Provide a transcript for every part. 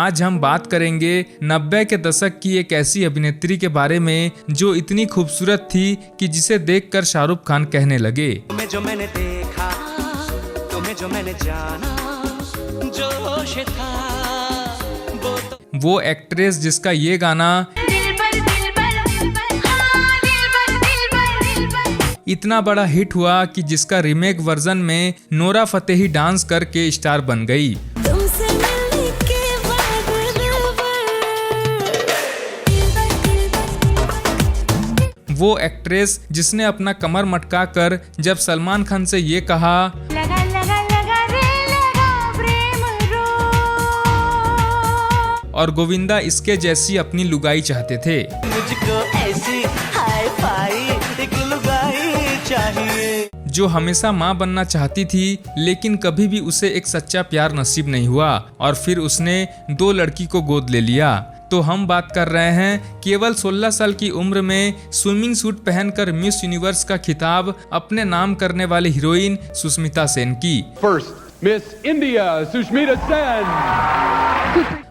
आज हम बात करेंगे 90 के दशक की एक ऐसी अभिनेत्री के बारे में जो इतनी खूबसूरत थी कि जिसे देखकर शाहरुख खान कहने लगे, तुम्हें जो मैंने देखा, तुम्हें जो मैंने जाना, जोश था वो एक्ट्रेस जिसका ये गाना इतना बड़ा हिट हुआ कि जिसका रीमेक वर्जन में नोरा फतेही डांस करके स्टार बन गई। वो एक्ट्रेस जिसने अपना कमर मटका कर जब सलमान खान से ये कहा, लगा, लगा, लगा, लगा, प्रेम रो। और गोविंदा इसके जैसी अपनी लुगाई चाहते थे। मुझको ऐसी हाई फाई एक लुगाई चाहिए, जो हमेशा माँ बनना चाहती थी लेकिन कभी भी उसे एक सच्चा प्यार नसीब नहीं हुआ और फिर उसने 2 लड़की को गोद ले लिया। तो हम बात कर रहे हैं केवल 16 साल की उम्र में स्विमिंग सूट पहनकर मिस यूनिवर्स का खिताब अपने नाम करने वाली हीरोइन सुष्मिता सेन की। First miss India Sushmita Sen.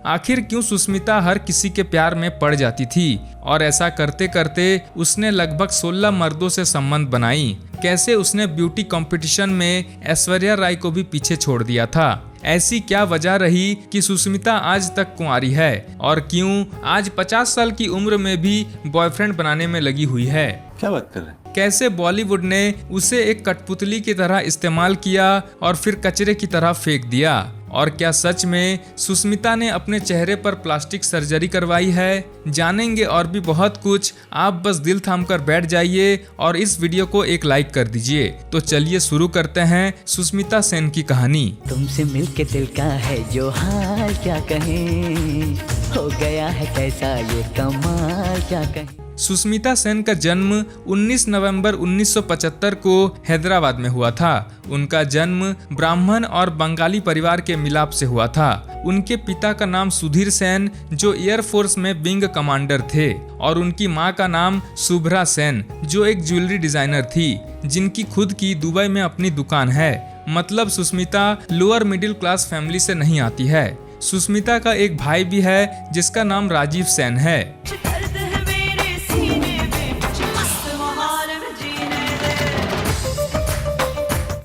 आखिर क्यों सुष्मिता हर किसी के प्यार में पड़ जाती थी और ऐसा करते करते उसने लगभग 16 मर्दों से संबंध बनाई। कैसे उसने ब्यूटी कंपटीशन में ऐश्वर्या राय को भी पीछे छोड़ दिया था। ऐसी क्या वजह रही कि सुष्मिता आज तक कुंवारी है और क्यों आज 50 साल की उम्र में भी बॉयफ्रेंड बनाने में लगी हुई है। क्या बात कर रहे हैं? कैसे बॉलीवुड ने उसे एक कठपुतली की तरह इस्तेमाल किया और फिर कचरे की तरह फेंक दिया। और क्या सच में सुष्मिता ने अपने चेहरे पर प्लास्टिक सर्जरी करवाई है? जानेंगे और भी बहुत कुछ। आप बस दिल थामकर बैठ जाइए और इस वीडियो को एक लाइक कर दीजिए। तो चलिए शुरू करते हैं सुष्मिता सेन की कहानी। तुमसे मिलके दिल का है जो हाल, क्या कहें, हो गया है कैसा ये कमाल, क्या कहें। सुष्मिता सेन का जन्म 19 नवंबर 1975 को हैदराबाद में हुआ था। उनका जन्म ब्राह्मण और बंगाली परिवार के मिलाप से हुआ था। उनके पिता का नाम सुधीर सेन जो एयरफोर्स में विंग कमांडर थे और उनकी मां का नाम शुभ्रा सेन जो एक ज्वेलरी डिजाइनर थी जिनकी खुद की दुबई में अपनी दुकान है। मतलब Sushmita lower middle class family से नहीं आती है। सुष्मिता का एक भाई भी है जिसका नाम राजीव सेन है।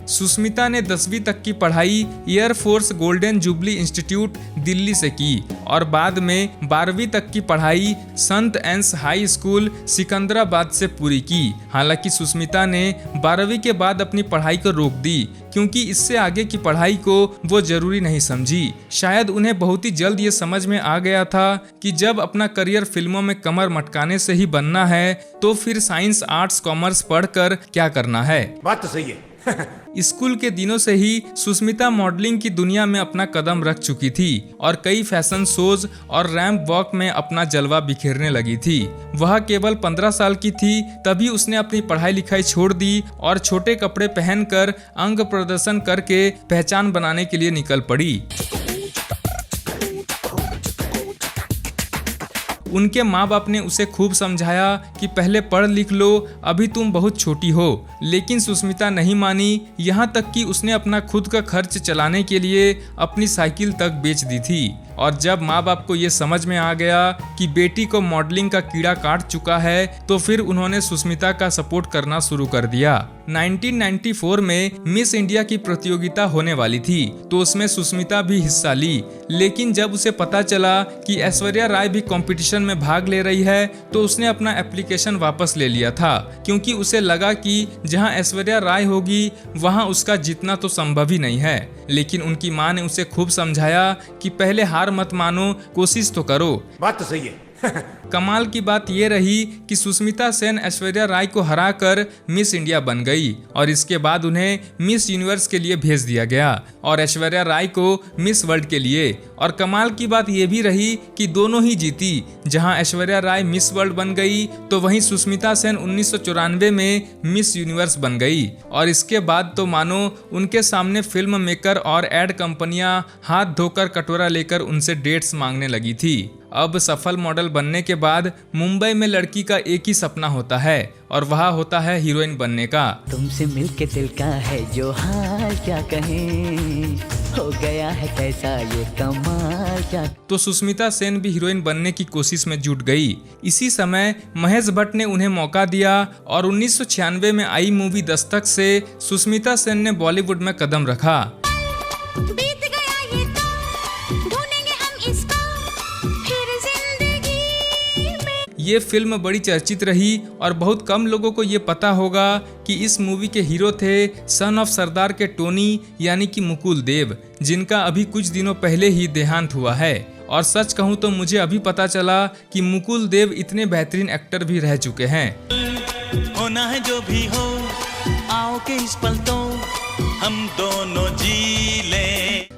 सुष्मिता ने 10वीं तक की पढ़ाई air force golden jubilee institute Delhi से की और बाद में 12वीं तक की पढ़ाई संत एंस हाई स्कूल सिकंदराबाद से पूरी की। हालांकि सुष्मिता ने 12वीं के बाद अपनी पढ़ाई को रोक दी क्योंकि इससे आगे की पढ़ाई को वो जरूरी नहीं समझी। शायद उन्हें बहुत ही जल्द ये समझ में आ गया था कि जब अपना करियर फिल्मों में कमर मटकाने से ही बनना है तो फिर साइंस आर्ट्स कॉमर्स पढ़कर क्या करना है। बात तो सही है। स्कूल के दिनों से ही सुष्मिता मॉडलिंग की दुनिया में अपना कदम रख चुकी थी और कई फैशन शोज और रैंप वॉक में अपना जलवा बिखेरने लगी थी। वह केवल 15 साल की थी तभी उसने अपनी पढ़ाई लिखाई छोड़ दी और छोटे कपड़े पहनकर अंग प्रदर्शन करके पहचान बनाने के लिए निकल पड़ी। उनके माँ बाप ने उसे खूब समझाया कि पहले पढ़ लिख लो, अभी तुम बहुत छोटी हो। लेकिन सुष्मिता नहीं मानी, यहाँ तक कि उसने अपना खुद का खर्च चलाने के लिए अपनी साइकिल तक बेच दी थी। और जब माँ बाप को ये समझ में आ गया कि बेटी को मॉडलिंग का कीड़ा काट चुका है तो फिर उन्होंने सुष्मिता का सपोर्ट करना शुरू कर दिया। 1994 में मिस इंडिया की प्रतियोगिता होने वाली थी तो उसमें सुष्मिता भी हिस्सा ली। लेकिन जब उसे पता चला कि ऐश्वर्या राय भी कंपटीशन में भाग ले रही है तो उसने अपना एप्लीकेशन वापस ले लिया था क्योंकि उसे लगा कि जहां ऐश्वर्या राय होगी वहां उसका जीतना तो संभव ही नहीं है। लेकिन उनकी मां ने उसे खूब समझाया कि पहले हार मत मानो, कोशिश तो करो। बात तो सही है। कमाल की बात यह रही कि सुष्मिता सेन ऐश्वर्या राय को हराकर मिस इंडिया बन गई और इसके बाद उन्हें मिस यूनिवर्स के लिए भेज दिया गया और ऐश्वर्या राय को मिस वर्ल्ड के लिए। और कमाल की बात यह भी रही कि दोनों ही जीती। जहां ऐश्वर्या राय मिस वर्ल्ड बन गई तो वहीं सुष्मिता सेन 1994 में मिस यूनिवर्स बन गई। और इसके बाद तो मानो उनके सामने फिल्म मेकर और एड कंपनियां हाथ धोकर कटोरा लेकर उनसे डेट्स मांगने लगी थी। अब सफल मॉडल बनने के बाद मुंबई में लड़की का एक ही सपना होता है और वह होता है हीरोइन बनने का। तुमसे मिलके दिल का है जो हाल क्या कहें, हो गया है कैसा ये कमाल क्या। तो सुष्मिता सेन भी हीरोइन बनने की कोशिश में जुट गई। इसी समय महेश भट्ट ने उन्हें मौका दिया और 1996 में आई मूवी दस्तक से सुष्मिता सेन ने बॉलीवुड में कदम रखा। बीत गया ये तो ढूंढेंगे हम इसको फिर जिंदगी में। ये फिल्म बड़ी चर्चित रही और बहुत कम लोगों को ये पता होगा कि इस मूवी के हीरो थे सन ऑफ सरदार के टोनी यानी कि मुकुल देव, जिनका अभी कुछ दिनों पहले ही देहांत हुआ है। और सच कहूँ तो मुझे अभी पता चला कि मुकुल देव इतने बेहतरीन एक्टर भी रह चुके हैं। होना है जो भी हो, आओ के इस पल तो हम दोनों जी ले।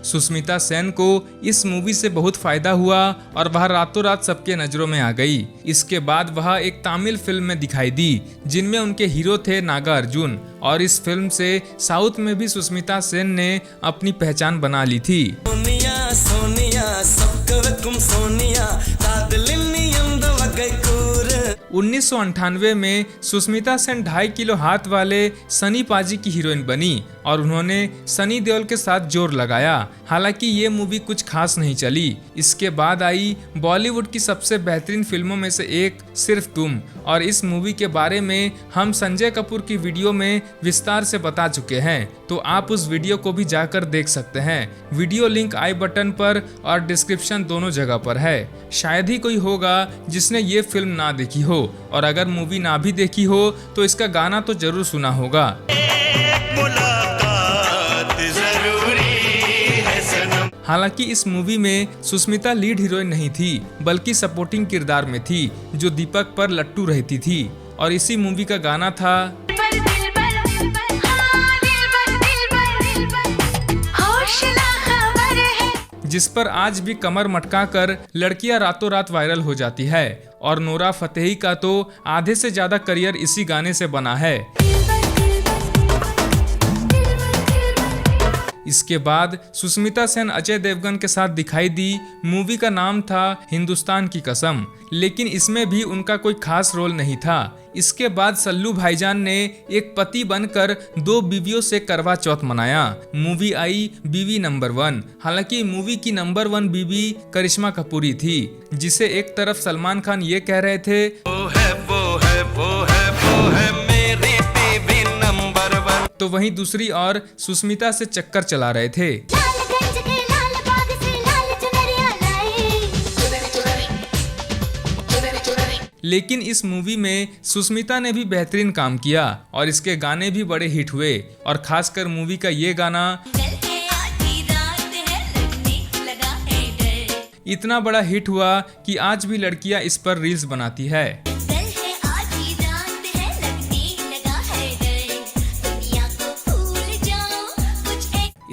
सुष्मिता सेन को इस मूवी से बहुत फायदा हुआ और वह रातों रात सबके नजरों में आ गई। इसके बाद वह एक तमिल फिल्म में दिखाई दी जिनमें उनके हीरो थे नागा अर्जुन, और इस फिल्म से साउथ में भी सुष्मिता सेन ने अपनी पहचान बना ली थी। सोनिया सोनिया सबको कुम सोनिया तादलिनी अंदर गई कूर। 1998 में सुष्मिता सेन 2.5 किलो हाथ वाले सनी पाजी की हीरोइन बनी और उन्होंने सनी देओल के साथ जोर लगाया। हालांकि ये मूवी कुछ खास नहीं चली। इसके बाद आई बॉलीवुड की सबसे बेहतरीन फिल्मों में से एक सिर्फ तुम, और इस मूवी के बारे में हम संजय कपूर की वीडियो में विस्तार से बता चुके हैं, तो आप उस वीडियो को भी जाकर देख सकते हैं। वीडियो लिंक आई बटन पर और डिस्क्रिप्शन दोनों जगह पर है। शायद ही कोई होगा जिसने ये फिल्म ना देखी हो, और अगर मूवी ना भी देखी हो तो इसका गाना तो जरूर सुना होगा। हालांकि इस मूवी में सुष्मिता लीड हीरोइन नहीं थी बल्कि सपोर्टिंग किरदार में थी, जो दीपक पर लट्टू रहती थी, और इसी मूवी का गाना था जिस पर आज भी कमर मटका कर लड़कियां रातों रात वायरल हो जाती है। और नोरा फतेही का तो आधे से ज्यादा करियर इसी गाने से बना है। इसके बाद सुष्मिता सेन अजय देवगन के साथ दिखाई दी। मूवी का नाम था हिंदुस्तान की कसम, लेकिन इसमें भी उनका कोई खास रोल नहीं था। इसके बाद सल्लू भाईजान ने एक पति बनकर 2 बीवियों से करवा चौथ मनाया। मूवी आई बीवी नंबर 1। हालांकि मूवी की नंबर 1 बीवी करिश्मा कपूरी थी, जिसे एक तरफ सलमान खान ये कह रहे थे तो वहीं दूसरी ओर सुष्मिता से चक्कर चला रहे थे। लेकिन इस मूवी में सुष्मिता ने भी बेहतरीन काम किया और इसके गाने भी बड़े हिट हुए, और खासकर मूवी का ये गाना इतना बड़ा हिट हुआ कि आज भी लड़कियां इस पर रील्स बनाती है।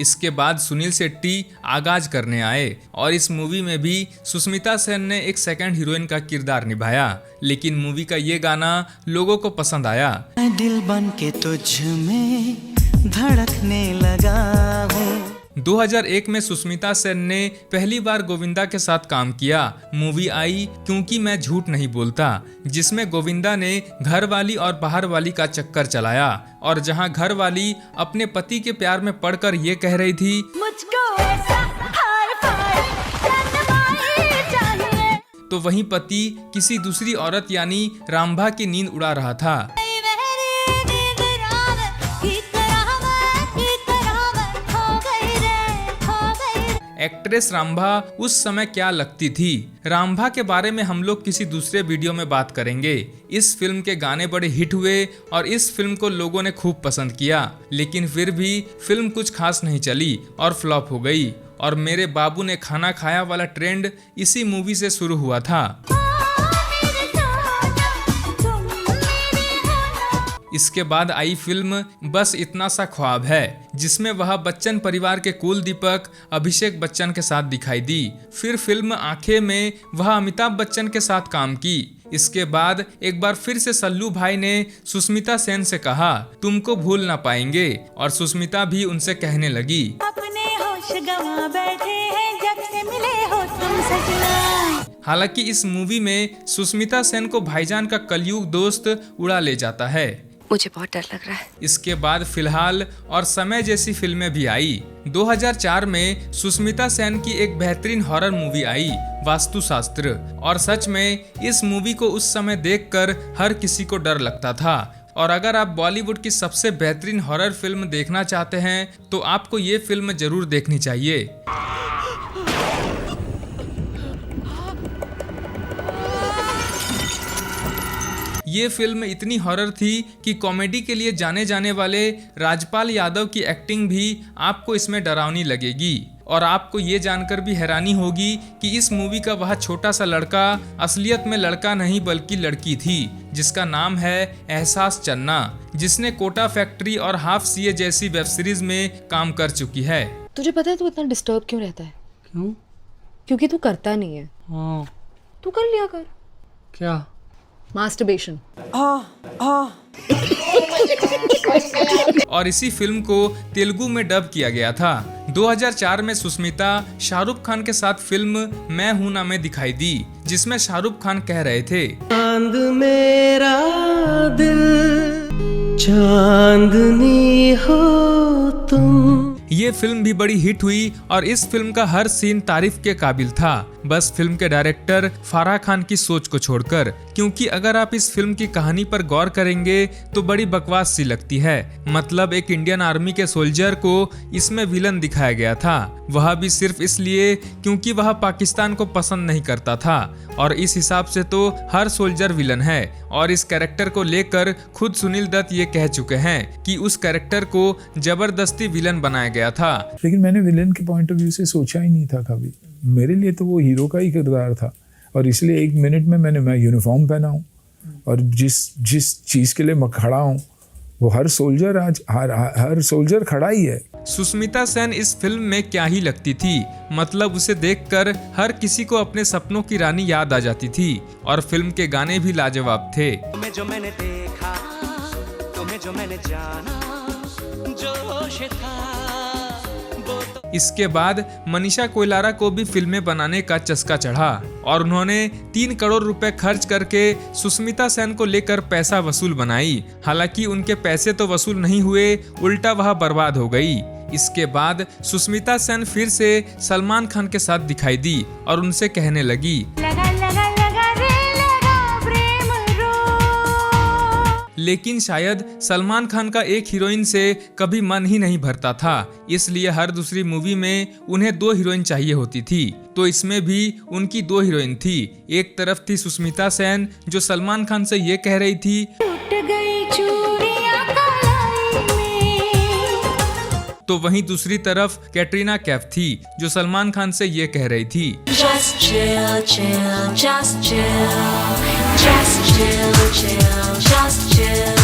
इसके बाद सुनील शेट्टी आगाज करने आए और इस मूवी में भी सुष्मिता सेन ने एक सेकंड हीरोइन का किरदार निभाया, लेकिन मूवी का ये गाना लोगों को पसंद आया। दिल बन के तुझ में धड़कने लगा हूँ। 2001 में सुष्मिता सेन ने पहली बार गोविंदा के साथ काम किया। मूवी आई क्योंकि मैं झूठ नहीं बोलता, जिसमें गोविंदा ने घरवाली और बाहर वाली का चक्कर चलाया, और जहां घरवाली अपने पति के प्यार में पड़कर ये कह रही थी मुझको ऐसा हाय फाय चाहिए, तो वहीं पति किसी दूसरी औरत यानी रामभा की नींद उड़ा रहा था। एक्ट्रेस रामभा उस समय क्या लगती थी, रामभा के बारे में हम लोग किसी दूसरे वीडियो में बात करेंगे। इस फिल्म के गाने बड़े हिट हुए और इस फिल्म को लोगों ने खूब पसंद किया, लेकिन फिर भी फिल्म कुछ खास नहीं चली और फ्लॉप हो गई। और मेरे बाबू ने खाना खाया वाला ट्रेंड इसी मूवी से शुरू हुआ था। इसके बाद आई फिल्म बस इतना सा ख्वाब है, जिसमें वह बच्चन परिवार के कुल दीपक अभिषेक बच्चन के साथ दिखाई दी। फिर फिल्म आंखें में वह अमिताभ बच्चन के साथ काम की। इसके बाद एक बार फिर से सल्लू भाई ने सुष्मिता सेन से कहा तुमको भूल ना पाएंगे, और सुष्मिता भी उनसे कहने लगी अपने होश गंवा बैठे हैं जब से मिले हो तुम सजना। हालांकि इस मूवी में सुष्मिता सेन को भाईजान का कलयुग दोस्त उड़ा ले जाता है। मुझे बहुत डर लग रहा है। इसके बाद फिलहाल और समय जैसी फिल्में भी आई। 2004 में सुष्मिता सेन की एक बेहतरीन हॉरर मूवी आई, वास्तुशास्त्र, और सच में इस मूवी को उस समय देखकर हर किसी को डर लगता था। और अगर आप बॉलीवुड की सबसे बेहतरीन हॉरर फिल्म देखना चाहते हैं तो आपको ये फिल्म जरूर देखनी चाहिए। ये फिल्म इतनी हॉरर थी कि कॉमेडी के लिए जाने जाने वाले राजपाल यादव की एक्टिंग भी आपको इसमें डरावनी लगेगी। और आपको ये जानकर भी हैरानी होगी कि इस मूवी का वह छोटा सा लड़का असलियत में लड़का नहीं बल्कि लड़की थी, जिसका नाम है एहसास चन्ना, जिसने कोटा फैक्ट्री और हाफ सीए जैसी वेब सीरीज में काम कर चुकी है। तुझे पता है तू इतना डिस्टर्ब क्यों रहता है? क्यों? क्योंकि तू करता नहीं है। हाँ। तू कर लिया कर। क्या? मास्टरबेशन। और इसी फिल्म को तेलुगु में डब किया गया था। 2004 में सुष्मिता शाहरुख खान के साथ फिल्म मैं हूं ना में दिखाई दी, जिसमें शाहरुख खान कह रहे थे, चांद मेरा दिल चांदनी हो तुम। ये फिल्म भी बड़ी हिट हुई और इस फिल्म का हर सीन तारीफ के काबिल था, बस फिल्म के डायरेक्टर फराह खान की सोच को छोड़कर, क्योंकि अगर आप इस फिल्म की कहानी पर गौर करेंगे तो बड़ी बकवास सी लगती है। मतलब एक इंडियन आर्मी के सोल्जर को इसमें विलन दिखाया गया था, वह भी सिर्फ इसलिए क्योंकि वह पाकिस्तान को पसंद नहीं करता था, और इस हिसाब से तो हर सोल्जर विलन है। और इस कैरेक्टर को लेकर खुद सुनील दत्त ये कह चुके हैं कि उस कैरेक्टर को जबरदस्ती विलन बनाया गया था। लेकिन मैंने विलेन के पॉइंट ऑफ व्यू से सोचा ही नहीं था कभी। मेरे लिए तो वो हीरो का ही किरदार था, और इसलिए एक मिनट में मैं यूनिफॉर्म पहना हूँ और जिस चीज़ के लिए मैं खड़ा हूँ वो हर सोल्जर आज हर सोल्जर खड़ा ही है। सुष्मिता सेन इस फिल्म में क्या ही लगती थी, मतलब उसे देखकर हर किसी को अपने सपनों की रानी याद आ जाती थी। और फिल्म के गाने भी लाजवाब थे। तुम्हें जो मैंने देखा, तुम्हें जो मैंने जाना, जोश था वो तो। इसके बाद मनीषा कोइराला को भी फिल्में बनाने का चस्का चढ़ा और उन्होंने 3 करोड़ रुपए खर्च करके सुष्मिता सेन को लेकर पैसा वसूल बनाई। हालांकि उनके पैसे तो वसूल नहीं हुए, उल्टा वह बर्बाद हो गई। इसके बाद सुष्मिता सेन फिर से सलमान खान के साथ दिखाई दी और उनसे कहने लगी, लगा लगा लगा रे लगा प्रेम रो। लेकिन शायद सलमान खान का एक हीरोइन से कभी मन ही नहीं भरता था, इसलिए हर दूसरी मूवी में उन्हें 2 हीरोइन चाहिए होती थी। तो इसमें भी उनकी 2 हीरोइन थी। एक तरफ थी सुष्मिता सेन जो सलमान खान से ये कह रही थी, टूट गई चूड़ियां कलाई में। तो वहीं दूसरी तरफ कैटरीना कैफ थी जो सलमान खान से ये कह रही थी, Just chill, chill, just chill, just chill, chill, just chill.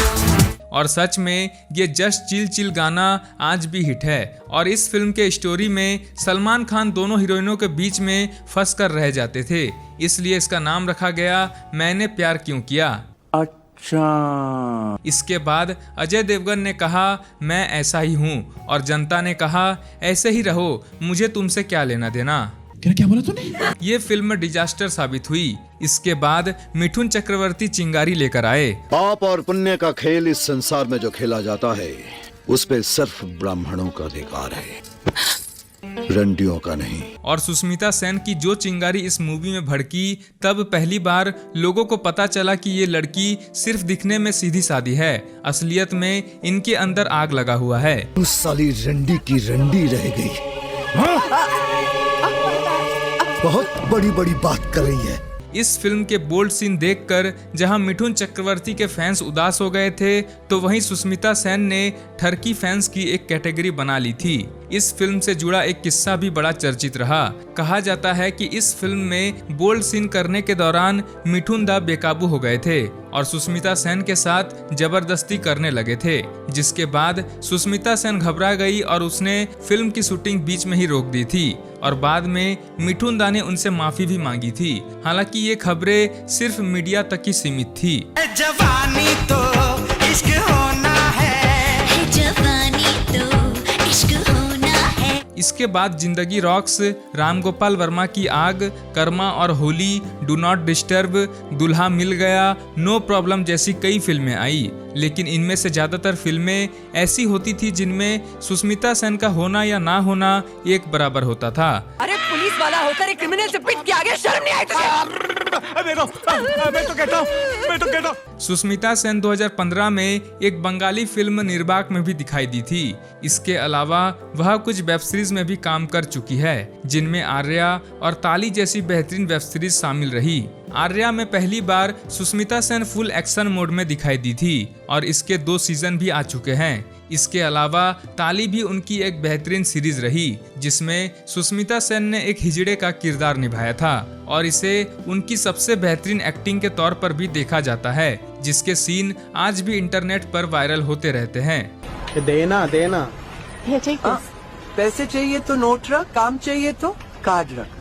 और सच में ये जस्ट चिल चिल गाना आज भी हिट है। और इस फिल्म के स्टोरी में सलमान खान दोनों हीरोइनों के बीच में फंस कर रह जाते थे, इसलिए इसका नाम रखा गया मैंने प्यार क्यों किया। अच्छा। इसके बाद अजय देवगन ने कहा मैं ऐसा ही हूँ, और जनता ने कहा ऐसे ही रहो, मुझे तुमसे क्या लेना देना। क्या बोला तूने? ये फिल्म डिजास्टर साबित हुई। इसके बाद मिठुन चक्रवर्ती चिंगारी लेकर आए। पाप और पुण्य का खेल इस संसार में जो खेला जाता है उस पे सिर्फ ब्राह्मणों का अधिकार है, रंडियों का नहीं। और सुष्मिता सेन की जो चिंगारी इस मूवी में भड़की, तब पहली बार लोगों को पता चला कि ये लड़की सिर्फ दिखने में सीधी सादी है, असलियत में इनके अंदर आग लगा हुआ है। उस साली रंडी की रंडी रह गई। बहुत बड़ी बड़ी बात कर रही है। इस फिल्म के बोल्ड सीन देखकर जहां मिठुन चक्रवर्ती के फैंस उदास हो गए थे, तो वहीं सुष्मिता सेन ने ठरकी फैंस की एक कैटेगरी बना ली थी। इस फिल्म से जुड़ा एक किस्सा भी बड़ा चर्चित रहा। कहा जाता है कि इस फिल्म में बोल्ड सीन करने के दौरान मिठुन दा बेकाबू हो गए थे और सुष्मिता सेन के साथ जबरदस्ती करने लगे थे, जिसके बाद सुष्मिता सेन घबरा गई और उसने फिल्म की शूटिंग बीच में ही रोक दी थी। और बाद में मिठुन दा ने उनसे माफी भी मांगी थी। हालांकि ये खबरें सिर्फ मीडिया तक ही सीमित थी। जवानी तो इश्क होना है, जवानी तो इश्क होना है। इसके बाद जिंदगी रॉक्स, राम गोपाल वर्मा की आग, कर्मा और होली, डू नॉट डिस्टर्ब, दुल्हा मिल गया, नो प्रॉब्लम जैसी कई फिल्में आई। लेकिन इनमें से ज़्यादातर फिल्में ऐसी होती थी जिनमें सुष्मिता सेन का होना या ना होना एक बराबर होता था। अरे पुलिस वाला होकर एक क्रिमिनल से पिट के आगे शर्म नहीं आई तुझे? मैं तो कहता सुष्मिता सेन 2015 में एक बंगाली फिल्म निर्बाक में भी दिखाई दी थी। इसके अलावा वह कुछ वेब सीरीज में भी काम कर चुकी है, जिनमें आर्या और ताली जैसी बेहतरीन वेब सीरीज शामिल रही। आर्या में पहली बार Sushmita Sen full action mode में दिखाई दी थी और इसके 2 सीजन भी आ चुके हैं। इसके अलावा ताली भी उनकी एक बेहतरीन सीरीज रही, जिसमें सुष्मिता सेन ने एक हिजड़े का किरदार निभाया था और इसे उनकी सबसे बेहतरीन एक्टिंग के तौर पर भी देखा जाता है, जिसके सीन आज भी इंटरनेट पर वायरल होते रहते हैं। देना देना पैसे चाहिए तो नोट रख, काम चाहिए तो कार्ड रख।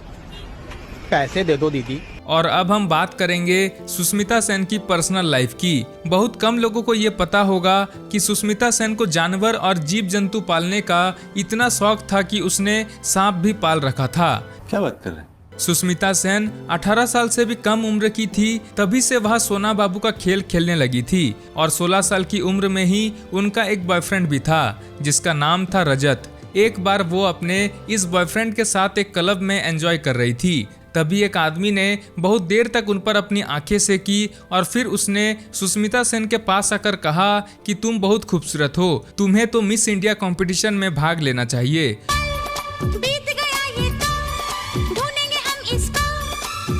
पैसे दे दो दीदी। और अब हम बात करेंगे सुष्मिता सेन की पर्सनल लाइफ की। बहुत कम लोगों को ये पता होगा कि सुष्मिता सेन को जानवर और जीव जंतु पालने का इतना शौक था कि उसने सांप भी पाल रखा था। क्या बात कर रहे हैं? सुष्मिता सेन 18 साल से भी कम उम्र की थी, तभी से वह सोना बाबू का खेल खेलने लगी थी और 16 साल की उम्र में ही उनका एक बॉयफ्रेंड भी था, जिसका नाम था रजत। एक बार वो अपने इस बॉयफ्रेंड के साथ एक क्लब में एंजॉय कर रही थी, तभी एक आदमी ने बहुत देर तक उन पर अपनी आंखें सेकी और फिर उसने सुष्मिता सेन के पास आकर कहा कि तुम बहुत खूबसूरत हो, तुम्हें तो मिस इंडिया कंपटीशन में भाग लेना चाहिए। बीत गया ये तो ढूंढेंगे हम इसको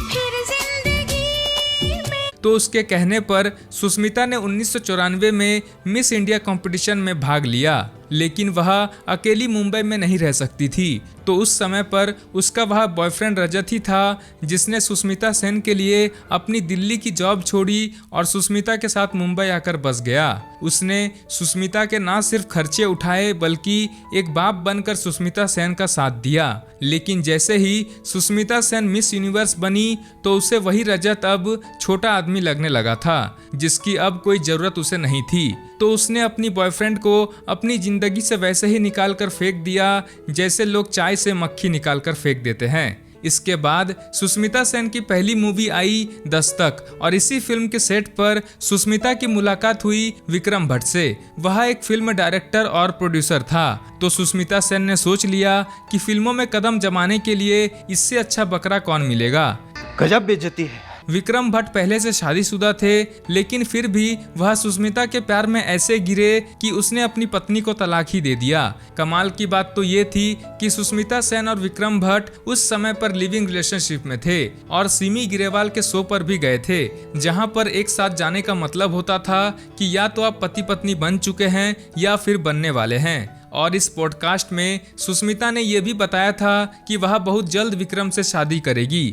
फिर जिंदगी में। तो उसके कहने पर सुष्मिता ने 1994 में मिस इंडिया कंपटीशन में भाग लिया, लेकिन वह अकेली मुंबई में नहीं रह सकती थी, तो उस समय पर उसका वह बॉयफ्रेंड रजत ही था, जिसने सुष्मिता सेन के लिए अपनी दिल्ली की जॉब छोड़ी और सुष्मिता के साथ मुंबई आकर बस गया। उसने सुष्मिता के ना सिर्फ खर्चे उठाए बल्कि एक बाप बनकर सुष्मिता सेन का साथ दिया। लेकिन जैसे ही सुष्मिता सेन मिस यूनिवर्स बनी तो उसे वही रजत अब छोटा आदमी लगने लगा था, जिसकी अब कोई जरूरत उसे नहीं थी। तो उसने अपनी बॉयफ्रेंड को अपनी जिंदगी से वैसे ही निकाल कर फेंक दिया जैसे लोग चाय से मक्खी निकाल कर फेंक देते हैं। इसके बाद सुष्मिता सेन की पहली मूवी आई दस्तक और इसी फिल्म के सेट पर सुष्मिता की मुलाकात हुई विक्रम भट्ट से। वह एक फिल्म डायरेक्टर और प्रोड्यूसर था, तो सुष्मिता सेन ने सोच लिया कि फिल्मों में कदम जमाने के लिए इससे अच्छा बकरा कौन मिलेगा। गजब बेइज्जती है। विक्रम भट्ट पहले से शादीशुदा थे, लेकिन फिर भी वह सुष्मिता के प्यार में ऐसे गिरे कि उसने अपनी पत्नी को तलाक ही दे दिया। कमाल की बात तो ये थी कि सुष्मिता सेन और विक्रम भट्ट उस समय पर लिविंग रिलेशनशिप में थे और सिमी ग्रेवाल के शो पर भी गए थे, जहां पर एक साथ जाने का मतलब होता था कि या तो आप पति पत्नी बन चुके हैं या फिर बनने वाले हैं। और इस पॉडकास्ट में सुष्मिता ने यह भी बताया था कि वह बहुत जल्द विक्रम से शादी करेगी।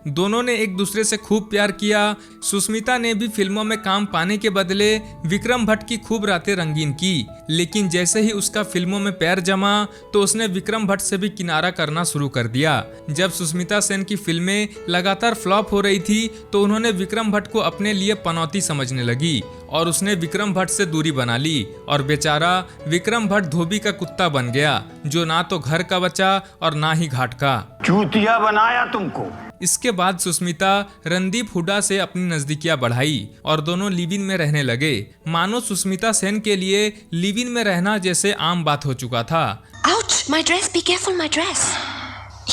दोनों ने एक दूसरे से खूब प्यार किया। सुष्मिता ने भी फिल्मों में काम पाने के बदले विक्रम भट्ट की खूब रातें रंगीन की, लेकिन जैसे ही उसका फिल्मों में पैर जमा तो उसने विक्रम भट्ट से भी किनारा करना शुरू कर दिया। जब सुष्मिता सेन की फिल्में लगातार फ्लॉप हो रही थी तो उन्होंने विक्रम भट्ट को अपने लिए पनौती समझने लगी और उसने विक्रम भट्ट से दूरी बना ली और बेचारा विक्रम भट्ट धोबी का कुत्ता बन गया, जो ना तो घर का बचा और ना ही घाट का। चूतिया बनाया तुमको। इसके बाद सुष्मिता रणदीप हुड्डा से अपनी नजदीकियां बढ़ाई और दोनों लिव इन में रहने लगे। मानो सुष्मिता सेन के लिए लिव इन में रहना जैसे आम बात हो चुका था। Ouch! My dress, be careful, my dress.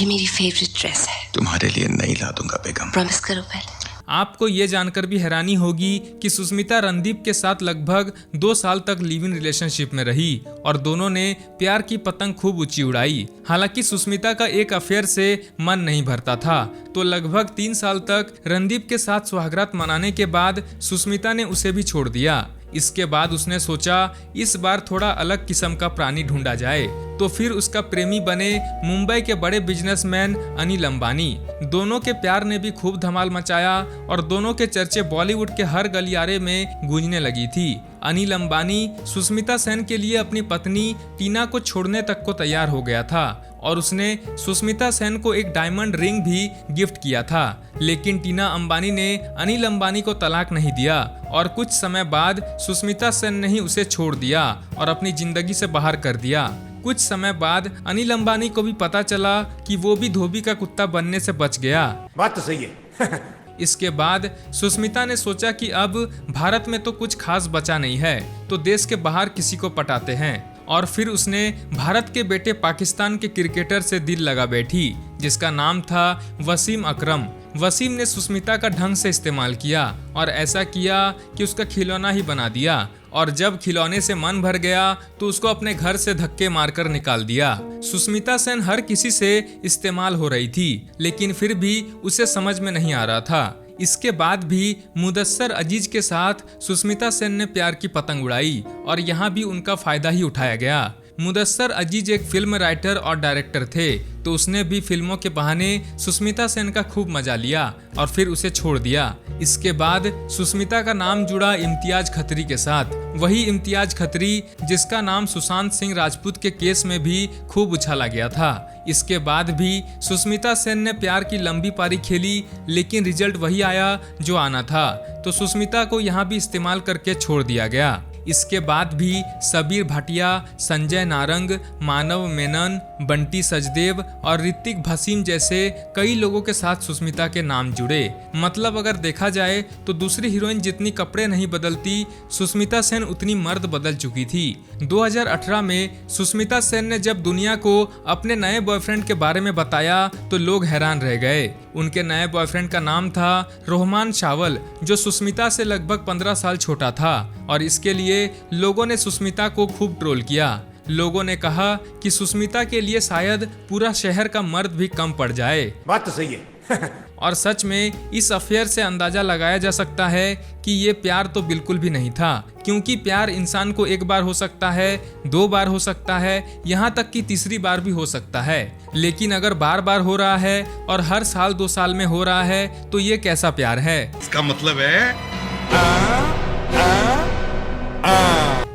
ये मेरी फेवरेट ड्रेस है। तुम्हारे लिए नहीं ला दूंगा बेगम। प्रॉमिस करो पहले। आपको ये जानकर भी हैरानी होगी कि सुष्मिता रणदीप के साथ लगभग 2 साल तक लिव इन रिलेशनशिप में रही और दोनों ने प्यार की पतंग खूब ऊंची उड़ाई। हालांकि सुष्मिता का एक अफेयर से मन नहीं भरता था, तो लगभग 3 साल तक रणदीप के साथ सुहागरात मनाने के बाद सुष्मिता ने उसे भी छोड़ दिया। इसके बाद उसने सोचा इस बार थोड़ा अलग किस्म का प्राणी ढूंढा जाए, तो फिर उसका प्रेमी बने मुंबई के बड़े बिजनेसमैन अनिल अंबानी। दोनों के प्यार ने भी खूब धमाल मचाया और दोनों के चर्चे बॉलीवुड के हर गलियारे में गूंजने लगी थी। अनिल अंबानी सुष्मिता सेन के लिए अपनी पत्नी टीना को छोड़ने तक को तैयार हो गया था और उसने सुष्मिता सेन को एक डायमंड रिंग भी गिफ्ट किया था, लेकिन टीना अंबानी ने अनिल अंबानी को तलाक नहीं दिया और कुछ समय बाद सुष्मिता सेन ने ही उसे छोड़ दिया और अपनी जिंदगी से बाहर कर दिया। कुछ समय बाद अनिल अंबानी को भी पता चला कि वो भी धोबी का कुत्ता बनने से बच गया। बात तो सही है। इसके बाद सुष्मिता ने सोचा कि अब भारत में तो कुछ खास बचा नहीं है, तो देश के बाहर किसी को पटाते हैं। और फिर उसने भारत के बेटे पाकिस्तान के क्रिकेटर से दिल लगा बैठी, जिसका नाम था वसीम अकरम। वसीम ने सुष्मिता का ढंग से इस्तेमाल किया और ऐसा किया कि उसका खिलौना ही बना दिया। और जब खिलौने से मन भर गया तो उसको अपने घर से धक्के मारकर निकाल दिया। सुष्मिता सेन हर किसी से इस्तेमाल हो रही थी, लेकिन फिर भी उसे समझ में नहीं आ रहा था। इसके बाद भी मुदस्सर अजीज के साथ सुष्मिता सेन ने प्यार की पतंग उड़ाई और यहाँ भी उनका फायदा ही उठाया गया। मुदस्सर अजीज एक फिल्म राइटर और डायरेक्टर थे, तो उसने भी फिल्मों के बहाने सुष्मिता सेन का खूब मजा लिया और फिर उसे छोड़ दिया। इसके बाद सुष्मिता का नाम जुड़ा इम्तियाज खत्री के साथ, वही इम्तियाज खत्री जिसका नाम सुशांत सिंह राजपूत के केस में भी खूब उछाला गया था। इसके बाद भी सुष्मिता सेन ने प्यार की लंबी पारी खेली, लेकिन रिजल्ट वही आया जो आना था, तो सुष्मिता को यहाँ भी इस्तेमाल करके छोड़ दिया गया। इसके बाद भी सबीर भाटिया, संजय नारंग, मानव मेनन, बंटी सचदेव और ऋतिक भसीन जैसे कई लोगों के साथ सुष्मिता के नाम जुड़े। मतलब अगर देखा जाए तो दूसरी हीरोइन जितनी कपड़े नहीं बदलती, सुष्मिता सेन उतनी मर्द बदल चुकी थी। 2018 में सुष्मिता सेन ने जब दुनिया को अपने नए बॉयफ्रेंड के बारे में बताया तो लोग हैरान रह गए। उनके नए बॉयफ्रेंड का नाम था रोहमान शावल, जो सुष्मिता से लगभग 15 साल छोटा था और इसके लिए लोगों ने सुष्मिता को खूब ट्रोल किया। लोगों ने कहा कि सुष्मिता के लिए शायद पूरा शहर का मर्द भी कम पड़ जाए। बात तो सही है। और सच में इस अफेयर से अंदाजा लगाया जा सकता है कि ये प्यार तो बिल्कुल भी नहीं था, क्योंकि प्यार इंसान को एक बार हो सकता है, 2 बार हो सकता है, यहाँ तक कि तीसरी बार भी हो सकता है। लेकिन अगर बार बार हो रहा है और हर साल 2 साल में हो रहा है तो ये कैसा प्यार है? इसका मतलब है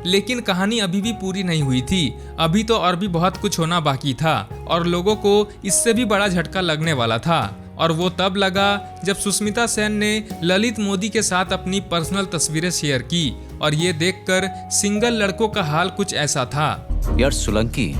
लेकिन कहानी अभी भी पूरी नहीं हुई थी। अभी तो और भी बहुत कुछ होना बाकी था और लोगों को इससे भी बड़ा झटका लगने वाला था। और वो तब लगा जब सुष्मिता सेन ने ललित मोदी के साथ अपनी पर्सनल तस्वीरें शेयर की और ये देखकर सिंगल लड़कों का हाल कुछ ऐसा था। यार सोलंकी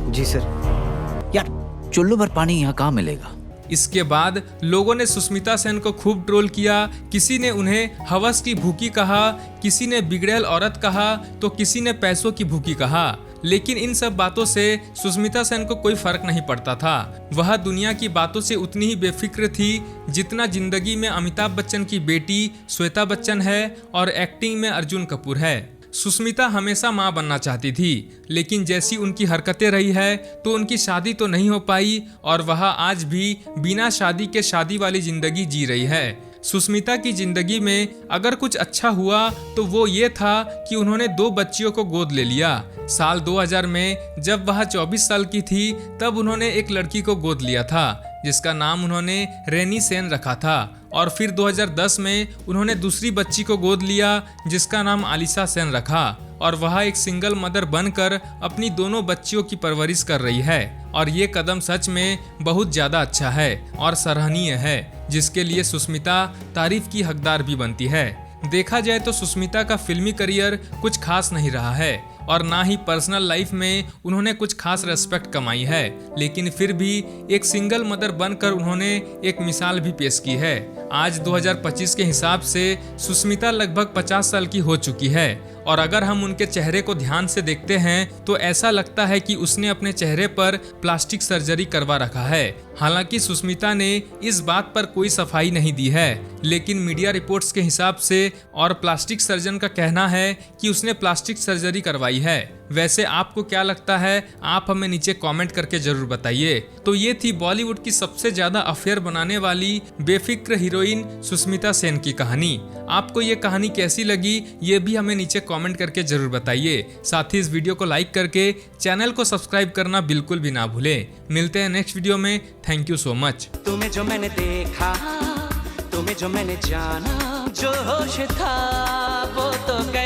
जी सर। यार चुल्लू भर पानी यहाँ कहाँ मिलेगा? इसके बाद लोगों ने सुष्मिता सेन को खूब ट्रोल किया। किसी ने उन्हें हवस की भूखी कहा, किसी ने बिगड़ैल औरत कहा, तो किसी ने पैसों की भूखी कहा। लेकिन इन सब बातों से सुष्मिता सेन को कोई फर्क नहीं पड़ता था। वह दुनिया की बातों से उतनी ही बेफिक्र थी जितना जिंदगी में अमिताभ बच्चन की बेटी श्वेता बच्चन है और एक्टिंग में अर्जुन कपूर है। सुष्मिता हमेशा मां बनना चाहती थी, लेकिन जैसी उनकी हरकतें रही है तो उनकी शादी तो नहीं हो पाई और वह आज भी बिना शादी के शादी वाली जिंदगी जी रही है। सुष्मिता की जिंदगी में अगर कुछ अच्छा हुआ तो वो ये था कि उन्होंने 2 बच्चियों को गोद ले लिया। साल 2000 में जब वह 24 साल की थी तब उन्होंने एक लड़की को गोद लिया था जिसका नाम उन्होंने रेनी सेन रखा था। और फिर 2010 में उन्होंने दूसरी बच्ची को गोद लिया जिसका नाम आलिशा सेन रखा और वह एक सिंगल मदर बनकर अपनी दोनों बच्चियों की परवरिश कर रही है। और ये कदम सच में बहुत ज़्यादा अच्छा है और सराहनीय है, जिसके लिए सुष्मिता तारीफ की हकदार भी बनती है। देखा जाए तो सुष्मिता का फिल्मी करियर कुछ खास नहीं रहा है और ना ही पर्सनल लाइफ में उन्होंने कुछ खास रेस्पेक्ट कमाई है, लेकिन फिर भी एक सिंगल मदर बनकर उन्होंने एक मिसाल भी पेश की है। आज 2025 के हिसाब से सुष्मिता लगभग 50 साल की हो चुकी है और अगर हम उनके चेहरे को ध्यान से देखते हैं तो ऐसा लगता है कि उसने अपने चेहरे पर प्लास्टिक सर्जरी करवा रखा है। हालांकि सुष्मिता ने इस बात पर कोई सफाई नहीं दी है, लेकिन मीडिया रिपोर्ट्स के हिसाब से और प्लास्टिक सर्जन का कहना है कि उसने प्लास्टिक सर्जरी करवाई है। वैसे आपको क्या लगता है? आप हमें नीचे कमेंट करके जरूर बताइए। तो ये थी बॉलीवुड की सबसे ज्यादा अफेयर बनाने वाली बेफिक्र हीरोइन सुष्मिता सेन की कहानी। आपको ये कहानी कैसी लगी ये भी हमें नीचे कमेंट करके जरूर बताइए। साथ ही इस वीडियो को लाइक करके चैनल को सब्सक्राइब करना बिल्कुल भी ना भूलें। मिलते हैं नेक्स्ट वीडियो में। Thank you so much. तुम्हें जो मैंने देखा, तुम्हें जो मैंने जाना, जो होश था वो तो गया।